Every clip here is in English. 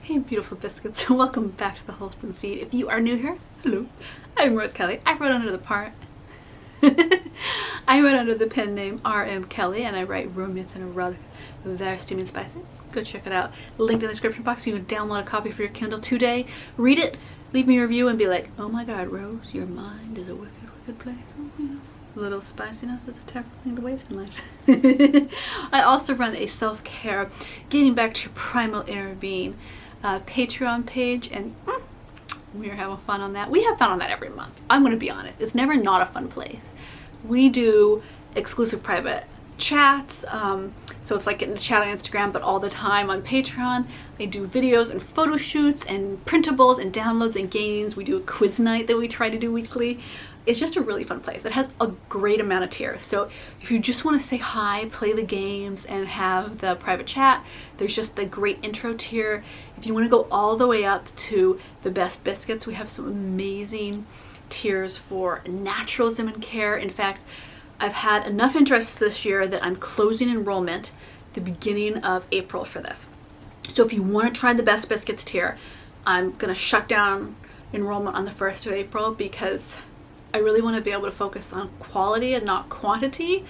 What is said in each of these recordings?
Hey beautiful biscuits, welcome back to the Wholesome Feed. If you are new here, hello, I'm Rose Kelly. I wrote under the pen name RM Kelly, and I write romance and erotic, very steamy and spicy. Go check it out. Linked in the description box so you can download a copy for your Kindle today. Read it, leave me a review, and be like, oh my god, Rose, your mind is a wicked, wicked place. Oh, yeah. A little spiciness is a terrible thing to waste in life. I also run a self-care, getting back to your primal inner being Patreon page, and we're having fun on that. We have fun on that every month. I'm going to be honest. It's never not a fun place. We do exclusive private chats, so it's like getting to chat on Instagram, but all the time on Patreon. I do videos and photo shoots and printables and downloads and games. We do a quiz night that we try to do weekly. It's just a really fun place. It has a great amount of tiers. So if you just want to say hi, play the games, and have the private chat, there's just the great intro tier. If you want to go all the way up to the best biscuits, we have some amazing tiers for naturalism and care. In fact, I've had enough interest this year that I'm closing enrollment the beginning of April for this. So if you want to try the best biscuits tier, I'm going to shut down enrollment on the 1st of April because I really want to be able to focus on quality and not quantity.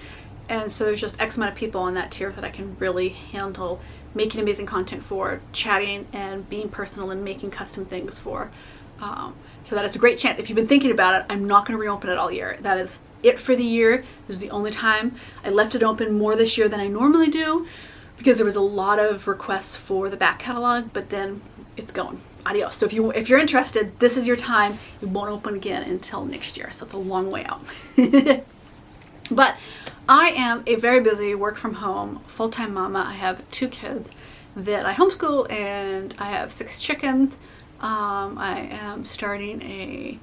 And so there's just X amount of people on that tier that I can really handle making amazing content for, chatting and being personal and making custom things for. So that it's a great chance. If you've been thinking about it, I'm not going to reopen it all year. That is it for the year. This is the only time. I left it open more this year than I normally do because there was a lot of requests for the back catalog, but then it's going. Adios. So if you're interested, this is your time. It won't open again until next year. So it's a long way out. But I am a very busy work from home full-time mama. I have 2 kids that I homeschool, and I have 6 chickens. I am starting a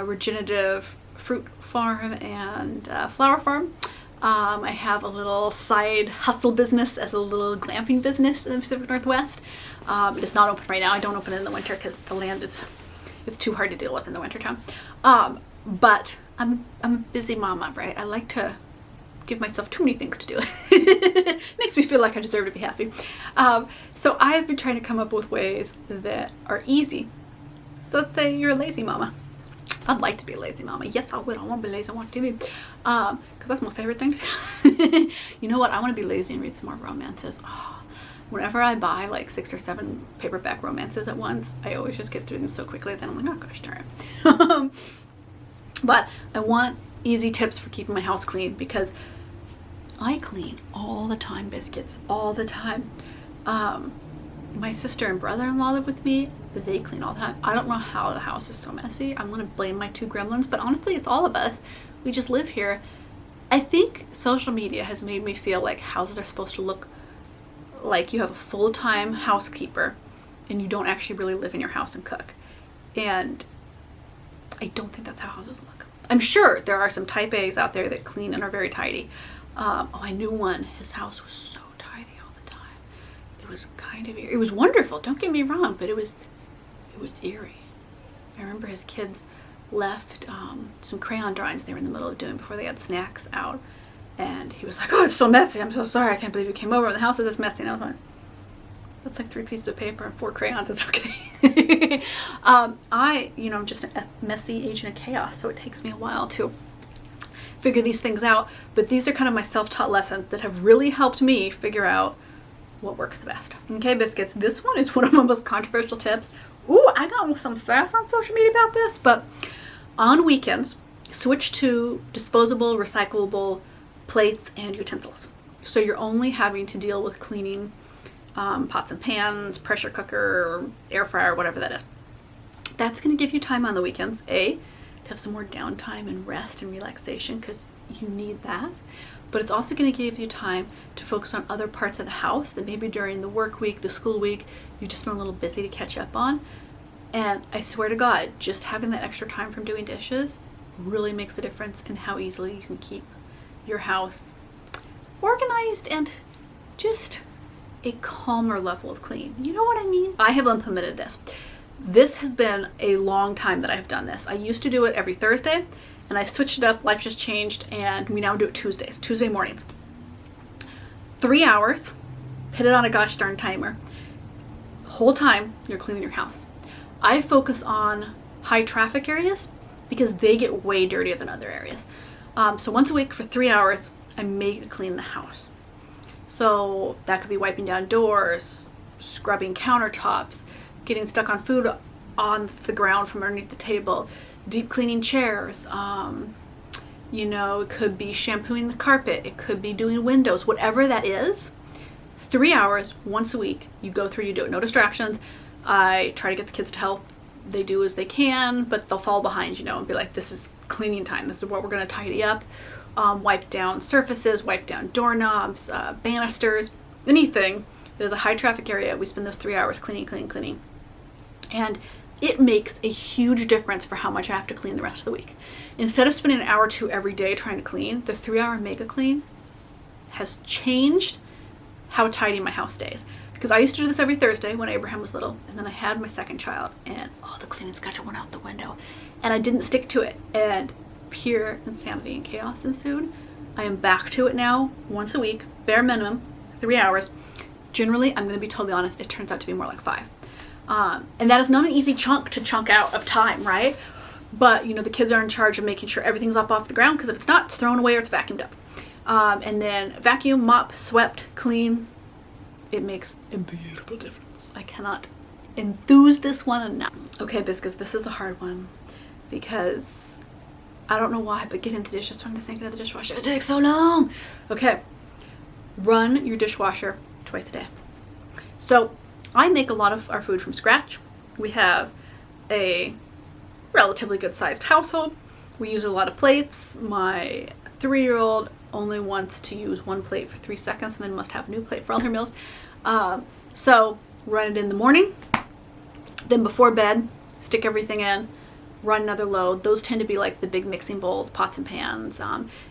regenerative fruit farm and flower farm. I have a little side hustle business as a little glamping business in the Pacific Northwest. It's not open right now. I don't open it in the winter because the land it's too hard to deal with in the winter time. But I'm a busy mama, right? I like to give myself too many things to do. Makes me feel like I deserve to be happy. So I have been trying to come up with ways that are easy. So let's say you're a lazy mama. I'd like to be a lazy mama. Yes, I would. I want to be lazy. I want to be. Because that's my favorite thing. You know what? I want to be lazy and read some more romances. Oh, whenever I buy like 6 or 7 paperback romances at once, I always just get through them so quickly. Then I'm like, oh gosh darn it. But I want easy tips for keeping my house clean because I clean all the time, biscuits, all the time. My sister and brother-in-law live with me. They clean all the time. I don't know how the house is so messy. I'm gonna blame my 2 gremlins, but honestly, it's all of us. We just live here. I think social media has made me feel like houses are supposed to look like you have a full-time housekeeper and you don't actually really live in your house and cook. And I don't think that's how houses look. I'm sure there are some type A's out there that clean and are very tidy. I knew one. His house was so tidy all the time. It was kind of eerie. It was wonderful, don't get me wrong, but it was eerie. I remember his kids left some crayon drawings they were in the middle of doing before they had snacks out, and he was like, oh, it's so messy, I'm so sorry, I can't believe you came over and the house is this messy. And I was like, that's like 3 pieces of paper and 4 crayons, it's okay. I'm just a messy agent of chaos, so it takes me a while to figure these things out, but these are kind of my self-taught lessons that have really helped me figure out what works the best. Okay, biscuits, this one is one of my most controversial tips. Ooh, I got some sass on social media about this, but on weekends, switch to disposable, recyclable plates and utensils. So you're only having to deal with cleaning pots and pans, pressure cooker, air fryer, whatever that is. That's going to give you time on the weekends, to have some more downtime and rest and relaxation because you need that. But it's also going to give you time to focus on other parts of the house that maybe during the work week, the school week, you've just been a little busy to catch up on. And I swear to God, just having that extra time from doing dishes really makes a difference in how easily you can keep your house organized and just a calmer level of clean. You know what I mean? I have implemented this. This has been a long time that I've done this. I used to do it every Thursday, and I switched it up. Life just changed, and we now do it Tuesday mornings. 3 hours, hit it on a gosh darn timer. whole time you're cleaning your house. I focus on high traffic areas because they get way dirtier than other areas. So once a week for 3 hours, I make it clean the house. So that could be wiping down doors, scrubbing countertops, getting stuck on food on the ground from underneath the table, deep cleaning chairs. It could be shampooing the carpet. It could be doing windows, whatever that is. 3 hours once a week. You go through, you do it. No distractions. I try to get the kids to help. They do as they can, but they'll fall behind, and be like, this is cleaning time. This is what we're going to tidy up. Wipe down surfaces, wipe down doorknobs, banisters, anything. There's a high traffic area. We spend those 3 hours cleaning. And it makes a huge difference for how much I have to clean the rest of the week. Instead of spending an hour or two every day trying to clean, the 3 hour mega clean has changed how tidy my house stays. Because I used to do this every Thursday when Abraham was little, and then I had my second child, and the cleaning schedule went out the window, and I didn't stick to it, and pure insanity and chaos ensued. I am back to it now, once a week, bare minimum, 3 hours. Generally, I'm going to be totally honest, it turns out to be more like 5. And that is not an easy chunk to chunk out of time, right? But, the kids are in charge of making sure everything's up off the ground, because if it's not, it's thrown away or it's vacuumed up. And then vacuum, mop, swept, clean. It makes a beautiful difference. I cannot enthuse this one enough. Okay, Biscuits, this is the hard one, because I don't know why, but getting the dishes from the sink into the dishwasher, it takes so long. Okay, run your dishwasher twice a day. So I make a lot of our food from scratch. We have a relatively good sized household. We use a lot of plates. My 3-year-old only wants to use one plate for 3 seconds and then must have a new plate for all her meals. So run it in the morning, then before bed, stick everything in, run another load. Those tend to be like the big mixing bowls, pots and pans.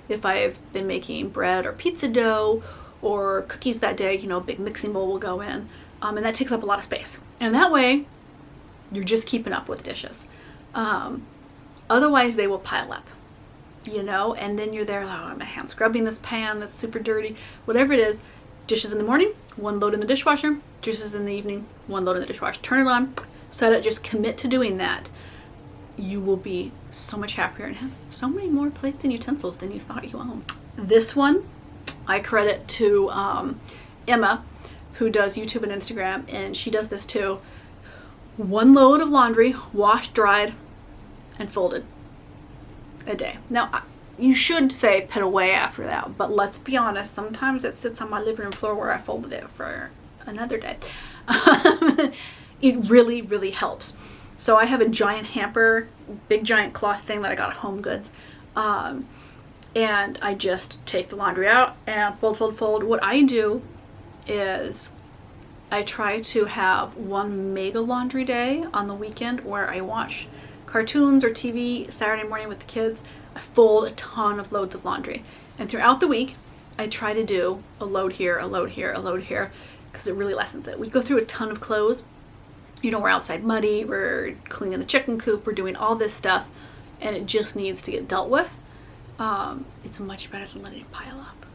If I've been making bread or pizza dough or cookies that day, a big mixing bowl will go in. And that takes up a lot of space. And that way, you're just keeping up with dishes. Otherwise, they will pile up, and then you're there, my hand's scrubbing this pan that's super dirty, whatever it is. Dishes in the morning, one load in the dishwasher. Dishes in the evening, one load in the dishwasher. Turn it on, set it, just commit to doing that. You will be so much happier and have so many more plates and utensils than you thought you owned. This one, I credit to Emma, who does YouTube and Instagram, and she does this too. One load of laundry, washed, dried, and folded a day. Now, you should say put away after that, but let's be honest, sometimes it sits on my living room floor where I folded it for another day. It really, really helps. So I have a giant hamper, big giant cloth thing that I got at Home Goods. And I just take the laundry out and fold. What I do is I try to have one mega laundry day on the weekend where I watch cartoons or TV Saturday morning with the kids. I fold a ton of loads of laundry. And throughout the week, I try to do a load here, a load here, a load here, because it really lessens it. We go through a ton of clothes. We're outside muddy, we're cleaning the chicken coop, we're doing all this stuff, and it just needs to get dealt with. It's much better than letting it pile up.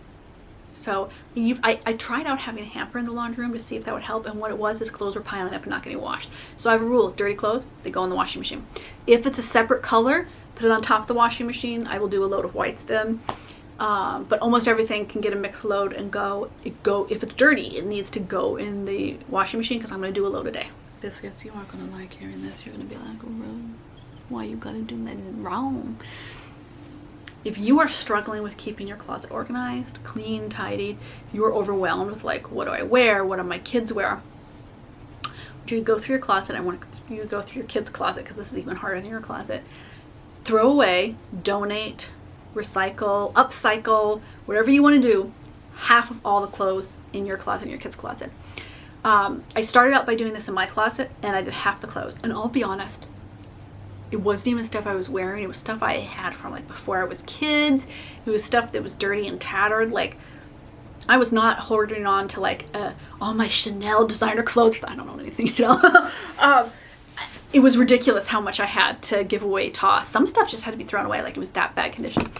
So I tried out having a hamper in the laundry room to see if that would help, and what it was is clothes were piling up and not getting washed. So I have a rule: dirty clothes, they go in the washing machine. If it's a separate color, put it on top of the washing machine. I will do a load of whites then. But almost everything can get a mixed load and go. If it's dirty, it needs to go in the washing machine, because I'm going to do a load a day. Biscuits, you aren't going to like hearing this. You're going to be like, why you got to do that wrong? If you are struggling with keeping your closet organized, clean, tidied, you are overwhelmed with what do I wear? What do my kids wear? You go through your closet. I want you to go through your kids' closet, because this is even harder than your closet. Throw away, donate, recycle, upcycle, whatever you want to do, half of all the clothes in your closet, in your kids' closet. I started out by doing this in my closet, and I did half the clothes. And I'll be honest, it wasn't even stuff I was wearing. It was stuff I had from before I was kids. It was stuff that was dirty and tattered. I was not hoarding on to all my Chanel designer clothes. I don't know anything, It was ridiculous how much I had to give away, toss. Some stuff just had to be thrown away, it was that bad condition.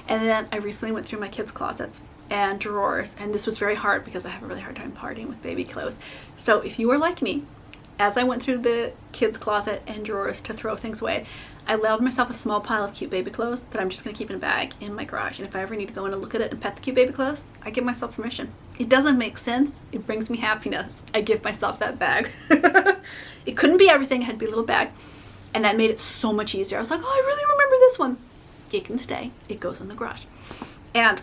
And then I recently went through my kids' closets and drawers, and this was very hard because I have a really hard time partying with baby clothes. So if you are like me, as I went through the kids' closet and drawers to throw things away, I allowed myself a small pile of cute baby clothes that I'm just going to keep in a bag in my garage. And if I ever need to go in and look at it and pet the cute baby clothes, I give myself permission. It doesn't make sense. It brings me happiness. I give myself that bag. It couldn't be everything. It had to be a little bag. And that made it so much easier. I was like, oh, I really remember this one. It can stay. It goes in the garage. And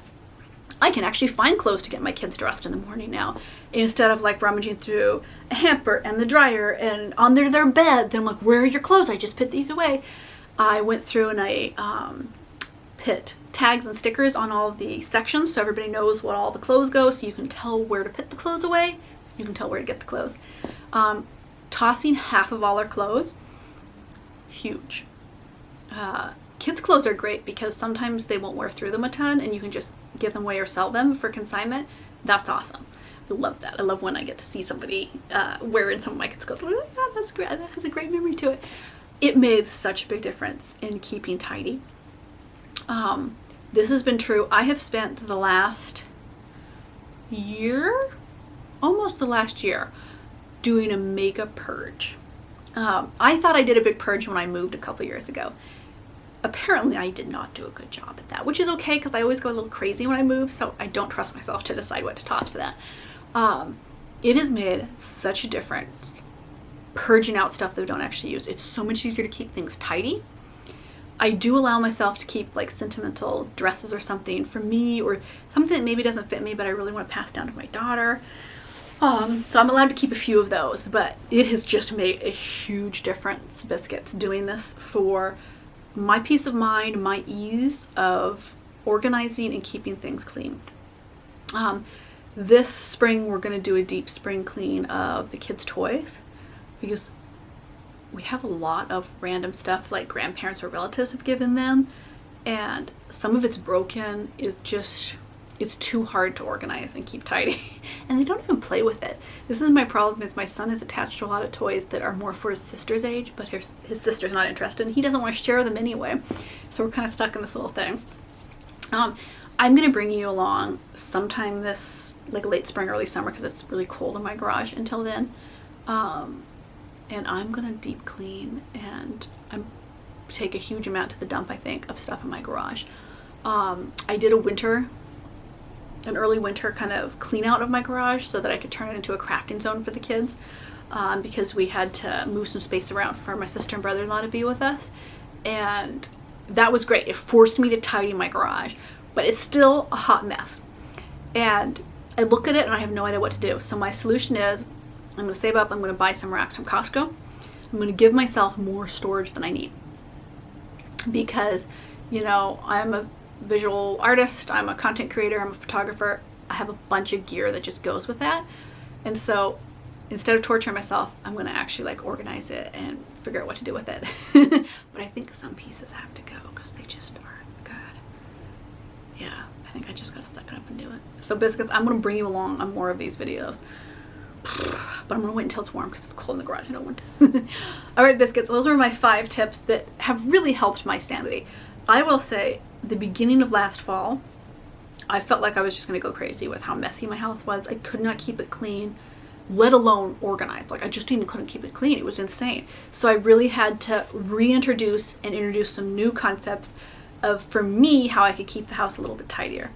I can actually find clothes to get my kids dressed in the morning now, instead of like rummaging through a hamper and the dryer and under their bed. Then I'm like, where are your clothes? I just put these away. I went through and I put tags and stickers on all of the sections so everybody knows what all the clothes go, so you can tell where to put the clothes away. You can tell where to get the clothes. Tossing half of all our clothes, huge. Kids' clothes are great because sometimes they won't wear through them a ton and you can just give them away or sell them for consignment. That's awesome. I love that. I love when I get to see somebody wearing some of my kids' clothes. Oh, yeah, that's great. That has a great memory to it. It made such a big difference in keeping tidy. This has been true. I have spent the last year, almost the last year, doing a mega purge. I thought I did a big purge when I moved a couple years ago. Apparently I did not do a good job at that, which is okay because I always go a little crazy when I move, so I don't trust myself to decide what to toss for that. It has made such a difference purging out stuff that we don't actually use. It's so much easier to keep things tidy. I do allow myself to keep like sentimental dresses or something for me, or something that maybe doesn't fit me but I really want to pass down to my daughter. So I'm allowed to keep a few of those, but it has just made a huge difference, Biscuits, doing this for my peace of mind, my ease of organizing and keeping things clean. This spring we're going to do a deep spring clean of the kids' toys because we have a lot of random stuff like grandparents or relatives have given them, and some of it's broken. It's too hard to organize and keep tidy, and they don't even play with it. This is my problem, is my son is attached to a lot of toys that are more for his sister's age, but his sister's not interested and he doesn't want to share them anyway, so we're kind of stuck in this little thing. I'm going to bring you along sometime this like late spring, early summer, because it's really cold in my garage until then, and I'm going to deep clean and take a huge amount to the dump, I think, of stuff in my garage. I did an early winter kind of clean out of my garage so that I could turn it into a crafting zone for the kids, because we had to move some space around for my sister and brother-in-law to be with us, and that was great. It forced me to tidy my garage, but it's still a hot mess, and I look at it and I have no idea what to do. So my solution is I'm going to save up, I'm going to buy some racks from Costco. I'm going to give myself more storage than I need, because, you know, I'm a visual artist, I'm a content creator, I'm a photographer. I have a bunch of gear that just goes with that, and so instead of torturing myself, I'm going to actually like organize it and figure out what to do with it. But I think some pieces have to go because they just aren't good. Yeah, I think I just gotta suck it up and do it. So Biscuits, I'm going to bring you along on more of these videos, but I'm going to wait until it's warm because it's cold in the garage. I don't want to. Alright Biscuits, those are my 5 tips that have really helped my sanity. I will say, the beginning of last fall, I felt like I was just going to go crazy with how messy my house was. I could not keep it clean, let alone organized. Like, I just even couldn't keep it clean. It was insane. So I really had to reintroduce and introduce some new concepts of, for me, how I could keep the house a little bit tidier.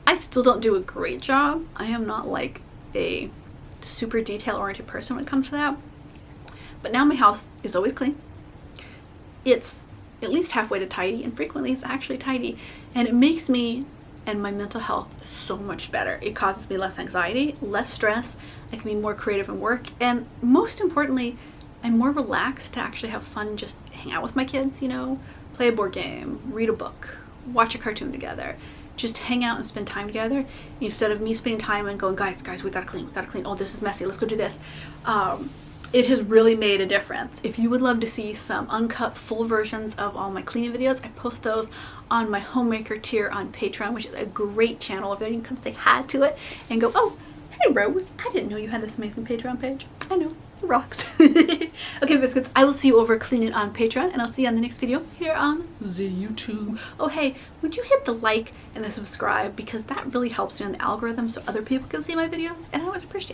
I still don't do a great job. I am not like a super detail-oriented person when it comes to that. But now my house is always clean. It's at least halfway to tidy, and frequently it's actually tidy, and it makes me and my mental health so much better. It causes me less anxiety, less stress. I can be more creative in work, and most importantly, I'm more relaxed to actually have fun and just hang out with my kids, you know, play a board game, read a book, watch a cartoon together, just hang out and spend time together, instead of me spending time and going, guys, we gotta clean, oh, this is messy, let's go do this. It has really made a difference. If you would love to see some uncut full versions of all my cleaning videos, I post those on my Homemaker tier on Patreon, which is a great channel. If you can come say hi to it and go, oh, hey Rose, I didn't know you had this amazing Patreon page. I know, it rocks. Okay Biscuits, I will see you over cleaning on Patreon, and I'll see you on the next video here on the YouTube. Oh hey, would you hit the like and the subscribe, because that really helps me on the algorithm so other people can see my videos, and I always appreciate it.